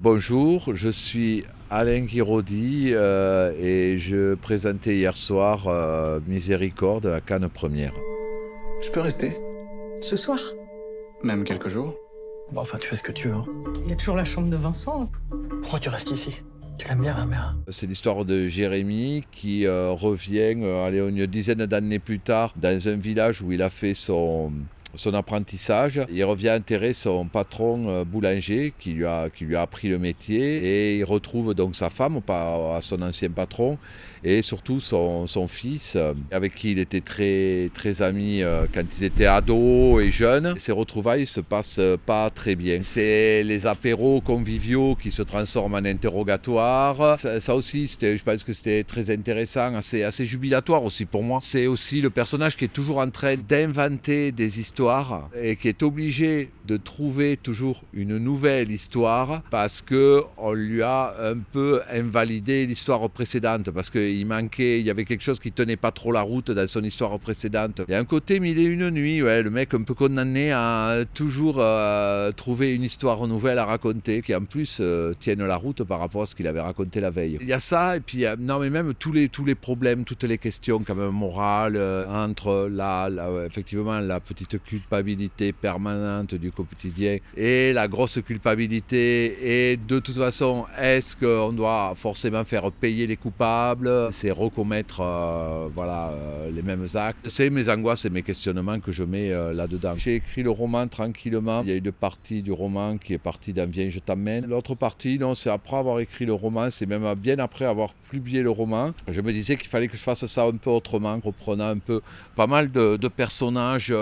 Bonjour, je suis Alain Guiraudy et je présentais hier soir Miséricorde à Cannes Première. Je peux rester? Ce soir? Même quelques jours? Bon, enfin, tu fais ce que tu veux. Hein. Il y a toujours la chambre de Vincent. Pourquoi tu restes ici? Tu l'aimes bien, ma mère? C'est l'histoire de Jérémy qui revient une dizaine d'années plus tard dans un village où il a fait son apprentissage. Il revient enterrer son patron boulanger qui lui a appris le métier et il retrouve donc sa femme, à son ancien patron, et surtout son fils avec qui il était très, très ami quand ils étaient ados et jeunes. Ces retrouvailles se passent pas très bien. C'est les apéros conviviaux qui se transforment en interrogatoires. Ça aussi, je pense que c'était très intéressant, assez jubilatoire aussi pour moi. C'est aussi le personnage qui est toujours en train d'inventer des histoires et qui est obligé de trouver toujours une nouvelle histoire parce qu'on lui a un peu invalidé l'histoire précédente, parce qu'il y avait quelque chose qui tenait pas trop la route dans son histoire précédente. Il y a un côté mille et une nuits, le mec un peu condamné à toujours trouver une histoire nouvelle à raconter qui en plus tienne la route par rapport à ce qu'il avait raconté la veille. Il y a ça, et puis non mais même tous les problèmes, toutes les questions quand même morales entre effectivement la petite culpabilité permanente du quotidien et la grosse culpabilité, et de toute façon est-ce qu'on doit forcément faire payer les coupables, c'est recommettre les mêmes actes. C'est mes angoisses et mes questionnements que je mets là-dedans. J'ai écrit le roman tranquillement. Il y a une partie du roman qui est partie d'un Viens je t'emmène. L'autre partie, non, c'est après avoir écrit le roman, c'est même bien après avoir publié le roman. Je me disais qu'il fallait que je fasse ça un peu autrement, reprenant un peu pas mal de personnages,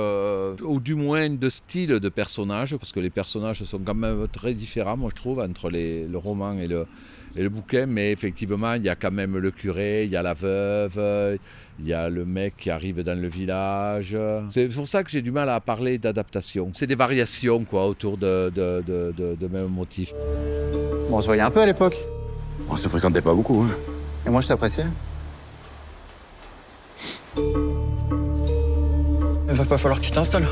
ou du moins de style de personnages, parce que les personnages sont quand même très différents, moi je trouve, entre le roman et le bouquin, mais effectivement il y a quand même le curé, il y a la veuve, il y a le mec qui arrive dans le village. C'est pour ça que j'ai du mal à parler d'adaptation. C'est des variations autour de mêmes motifs. Bon, on se voyait un peu à l'époque. On se fréquentait pas beaucoup, hein. Et moi, je t'appréciais. Il va pas falloir que tu t'installes.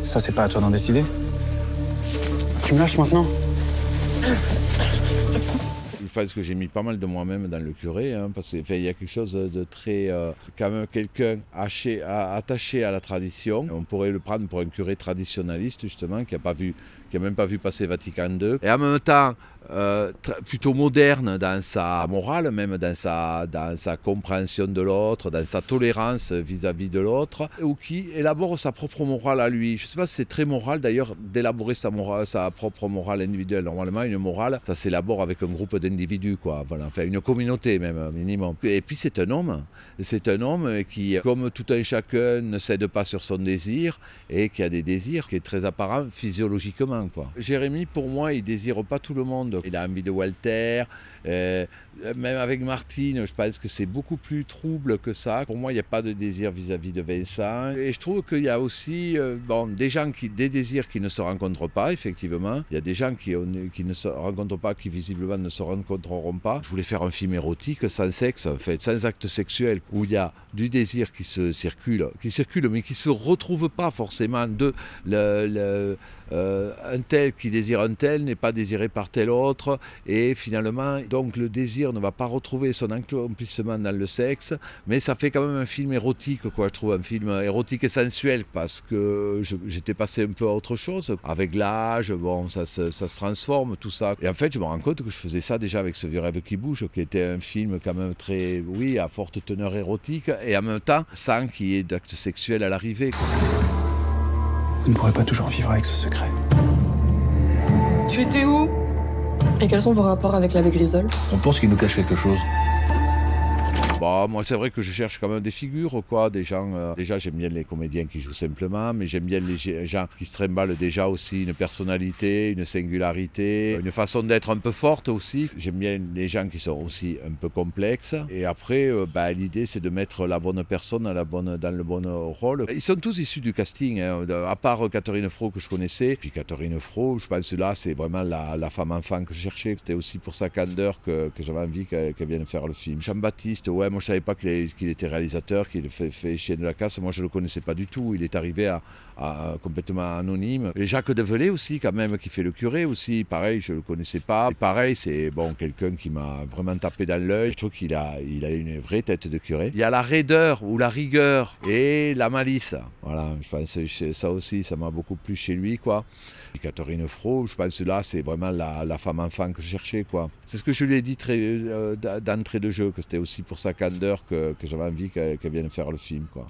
Ça, c'est pas à toi d'en décider. Tu me lâches maintenant? Je pense que j'ai mis pas mal de moi-même dans le curé, parce qu'il y a quelque chose de très... quand même quelqu'un attaché à la tradition. On pourrait le prendre pour un curé traditionnaliste, justement, qui a même pas vu passer Vatican II. Et en même temps, plutôt moderne dans sa morale, même dans sa compréhension de l'autre, dans sa tolérance vis-à-vis de l'autre, ou qui élabore sa propre morale à lui. Je ne sais pas si c'est très moral d'ailleurs d'élaborer sa propre morale individuelle. Normalement, une morale, ça s'élabore avec un groupe d'individus, enfin une communauté même, minimum. Et puis c'est un homme qui, comme tout un chacun, ne cède pas sur son désir et qui a des désirs qui est très apparent physiologiquement. Jérémy, pour moi, il désire pas tout le monde. Il a envie de Walter. Même avec Martine, je pense que c'est beaucoup plus trouble que ça. Pour moi, il n'y a pas de désir vis-à-vis de Vincent. Et je trouve qu'il y a aussi des désirs qui ne se rencontrent pas, effectivement. Il y a des gens qui ne se rencontrent pas, qui visiblement ne se rencontreront pas. Je voulais faire un film érotique sans sexe, en fait, sans acte sexuel, où il y a du désir qui circule, mais qui ne se retrouve pas forcément. Un tel qui désire un tel n'est pas désiré par tel autre, et finalement, donc le désir ne va pas retrouver son accomplissement dans le sexe, mais ça fait quand même un film érotique, je trouve, un film érotique et sensuel, parce que j'étais passé un peu à autre chose. Avec l'âge, ça se transforme, tout ça. Et en fait, je me rends compte que je faisais ça déjà avec Ce vieux rêve qui bouge, qui était un film quand même très, à forte teneur érotique, et en même temps, sans qu'il y ait d'acte sexuel à l'arrivée. Vous ne pourrez pas toujours vivre avec ce secret. Tu étais où? Et quels sont vos rapports avec l'abbé Grisol? On pense qu'il nous cache quelque chose. Moi, c'est vrai que je cherche quand même des figures, des gens... déjà, j'aime bien les comédiens qui jouent simplement, mais j'aime bien les gens qui se trimballent déjà aussi une personnalité, une singularité, une façon d'être un peu forte aussi. J'aime bien les gens qui sont aussi un peu complexes. Et après, l'idée, c'est de mettre la bonne personne dans le bon rôle. Ils sont tous issus du casting, à part Catherine Fro que je connaissais. Puis Catherine Fro, je pense que là, c'est vraiment la femme enfant que je cherchais. C'était aussi pour sa candeur que j'avais envie qu'elle vienne faire le film. Jean-Baptiste, ouais, moi je savais pas qu'il était réalisateur, qu'il fait Chien de la casse. Moi je le connaissais pas du tout. Il est arrivé à complètement anonyme. Et Jacques Develay aussi, quand même, qui fait le curé aussi. Pareil, je le connaissais pas. Et pareil, c'est bon, quelqu'un qui m'a vraiment tapé dans l'œil. Je trouve qu'il a une vraie tête de curé. Il y a la raideur ou la rigueur et la malice. Voilà, je pense que ça aussi, ça m'a beaucoup plu chez lui, quoi. Et Catherine Fro, je pense que là, c'est vraiment la femme enfant que je cherchais, quoi. C'est ce que je lui ai dit d'entrée de jeu, que c'était aussi pour sa candeur que j'avais envie qu'elle vienne faire le film, quoi.